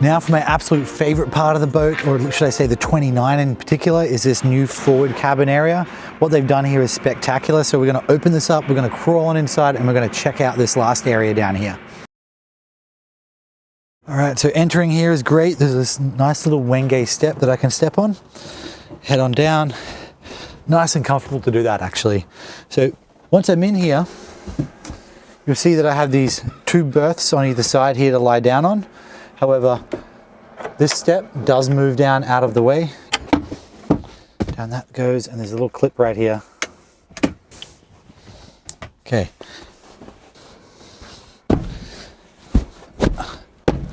Now for my absolute favorite part of the boat, or should I say the 29 in particular, is this new forward cabin area. What they've done here is spectacular. So we're going to open this up, we're going to crawl on inside, and we're going to check out this last area down here. All right, so entering here is great. There's this nice little Wenge step that I can step on. Head on down. Nice and comfortable to do that, actually. So once I'm in here, you'll see that I have these 2 berths on either side here to lie down on. However, this step does move down out of the way. Down that goes, and there's a little clip right here. Okay.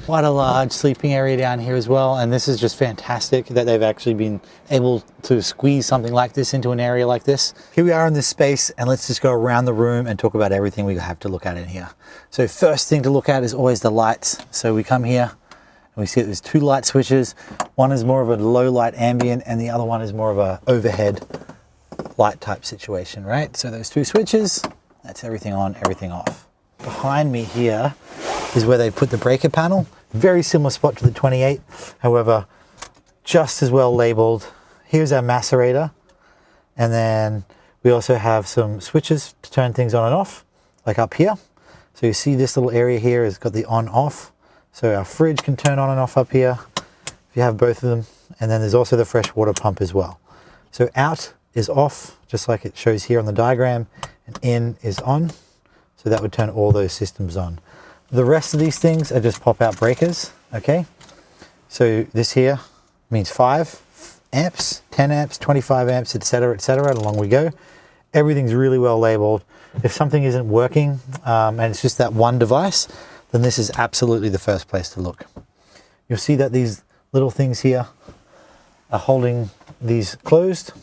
Quite a large sleeping area down here as well, and this is just fantastic that they've actually been able to squeeze something like this into an area like this. Here we are in this space, and let's just go around the room and talk about everything we have to look at in here. So first thing to look at is always the lights. So we come here and we see that there's 2 light switches. One is more of a low light ambient and the other one is more of a overhead light type situation, right? So those 2 switches, that's everything on, everything off. Behind me here is where they put the breaker panel. Very similar spot to the 28, however, just as well labeled. Here's our macerator, and then we also have some switches to turn things on and off, like up here. So you see this little area here has got the on off. So our fridge can turn on and off up here if you have both of them. And then there's also the fresh water pump as well. So out is off, just like it shows here on the diagram, and in is on. So that would turn all those systems on. The rest of these things are just pop-out breakers, okay? So this here means 5 amps, 10 amps, 25 amps, etc., and along we go. Everything's really well labeled. If something isn't working and it's just that one device, then this is absolutely the first place to look. You'll see that these little things here are holding these closed.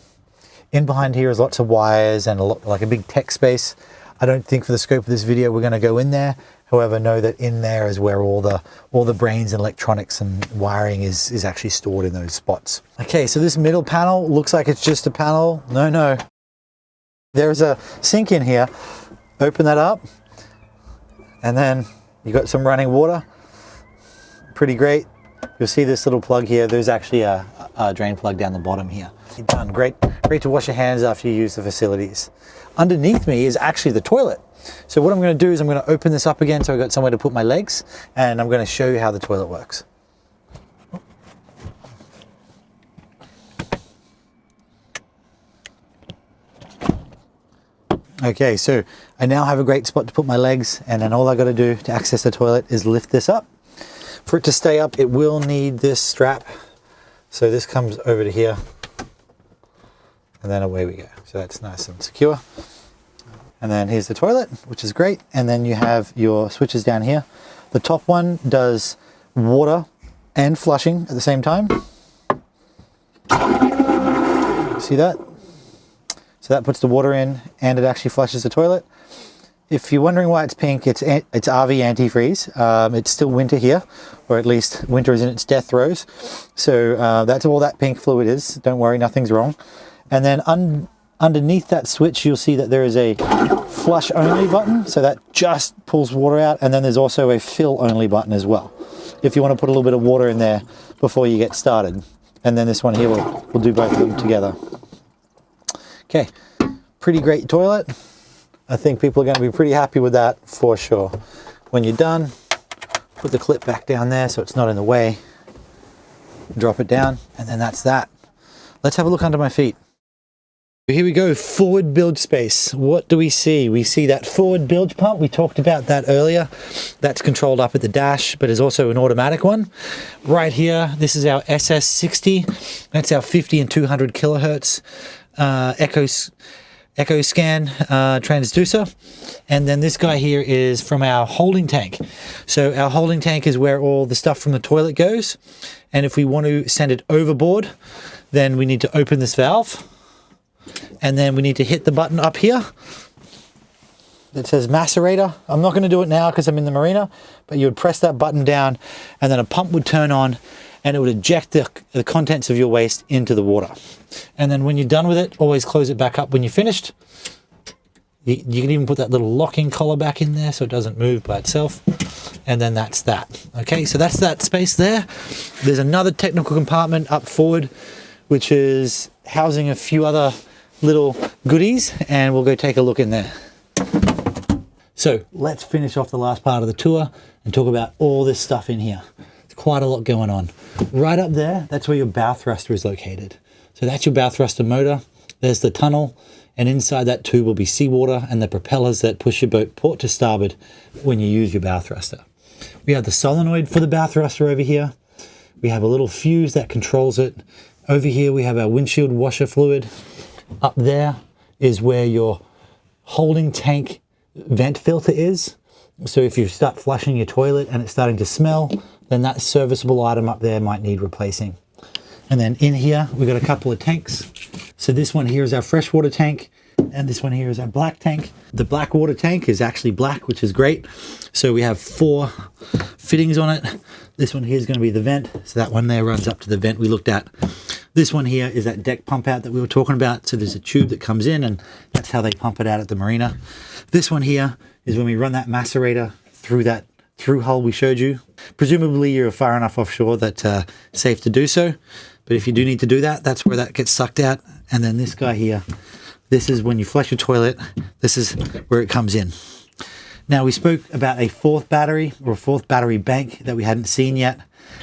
In behind here is lots of wires and like a big tech space. I don't think for the scope of this video we're going to go in there. However, know that in there is where all the brains and electronics and wiring is actually stored in those spots. Okay, so this middle panel looks like it's just a panel. No. There's a sink in here. Open that up, and then you got some running water. Pretty great. You'll see this little plug here. There's actually a drain plug down the bottom here. Done. Great to wash your hands after you use the facilities. Underneath me is actually the toilet. So what I'm going to do is I'm going to open this up again so I've got somewhere to put my legs, and I'm going to show you how the toilet works. Okay, so I now have a great spot to put my legs, and then all I got to do to access the toilet is lift this up. For it to stay up, it will need this strap. So this comes over to here, and then away we go. So that's nice and secure. And then here's the toilet, which is great. And then you have your switches down here. The top one does water and flushing at the same time. See that? So that puts the water in and it actually flushes the toilet. If you're wondering why it's pink, it's RV antifreeze. It's still winter here, or at least winter is in its death throes. So that's all that pink fluid is. Don't worry, nothing's wrong. And then underneath that switch, you'll see that there is a flush only button. So that just pulls water out. And then there's also a fill only button as well, if you want to put a little bit of water in there before you get started. And then this one here will do both of them together. Okay, pretty great toilet. I think people are going to be pretty happy with that for sure. When you're done, put the clip back down there so it's not in the way. Drop it down, and then that's that. Let's have a look under my feet. Here we go, forward bilge space. What do we see? We see that forward bilge pump. We talked about that earlier. That's controlled up at the dash, but is also an automatic one. Right here, this is our SS60. That's our 50 and 200 kilohertz echo scan transducer. And then this guy here is from our holding tank. So our holding tank is where all the stuff from the toilet goes. And if we want to send it overboard, then we need to open this valve. And then we need to hit the button up here that says macerator. I'm not going to do it now because I'm in the marina, but you would press that button down and then a pump would turn on and it would eject the contents of your waste into the water. And then when you're done with it, always close it back up when you're finished. You can even put that little locking collar back in there so it doesn't move by itself. and then that's that. Okay, so that's that space there. There's another technical compartment up forward, which is housing a few other little goodies, and we'll go take a look in there. So let's finish off the last part of the tour and talk about all this stuff in here. There's quite a lot going on. Right up there, that's where your bow thruster is located. So that's your bow thruster motor. There's the tunnel, and inside that tube will be seawater and the propellers that push your boat port to starboard when you use your bow thruster. We have the solenoid for the bow thruster over here. We have a little fuse that controls it. Over here we have our windshield washer fluid. Up there is where your holding tank vent filter is. So if you start flushing your toilet and it's starting to smell, then that serviceable item up there might need replacing. And then in here, we've got a couple of tanks. So this one here is our freshwater tank, and this one here is our black tank. The black water tank is actually black, which is great. So we have 4 fittings on it. This one here is going to be the vent. So that one there runs up to the vent we looked at. This one here is that deck pump out that we were talking about. So there's a tube that comes in, and that's how they pump it out at the marina. This one here is when we run that macerator through that through hull we showed you. Presumably you're far enough offshore that safe to do so. But if you do need to do that, that's where that gets sucked out. And then this guy here, this is when you flush your toilet. This is where it comes in. Now we spoke about a 4th battery or a 4th battery bank that we hadn't seen yet.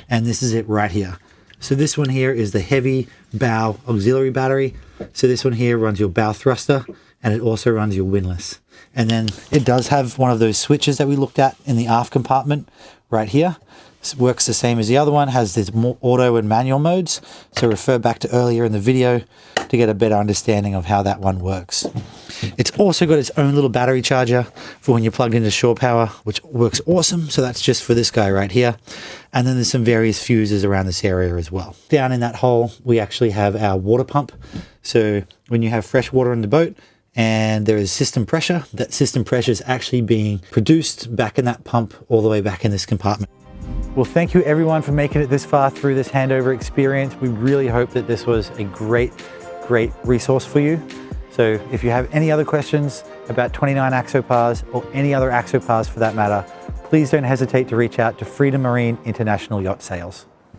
And this is it right here. So this one here is the heavy bow auxiliary battery. So this one here runs your bow thruster, and it also runs your windlass. And then it does have one of those switches that we looked at in the aft compartment right here. It works the same as the other one, has this more auto and manual modes. So refer back to earlier in the video to get a better understanding of how that one works. It's also got its own little battery charger for when you're plugged into shore power, which works awesome. So that's just for this guy right here. And then there's some various fuses around this area as well. Down in that hole, we actually have our water pump. So when you have fresh water in the boat and there is system pressure, that system pressure is actually being produced back in that pump all the way back in this compartment. Well, thank you everyone for making it this far through this handover experience. We really hope that this was a great resource for you. So if you have any other questions about 29 Axopars or any other Axopars for that matter, please don't hesitate to reach out to Freedom Marine International Yacht Sales.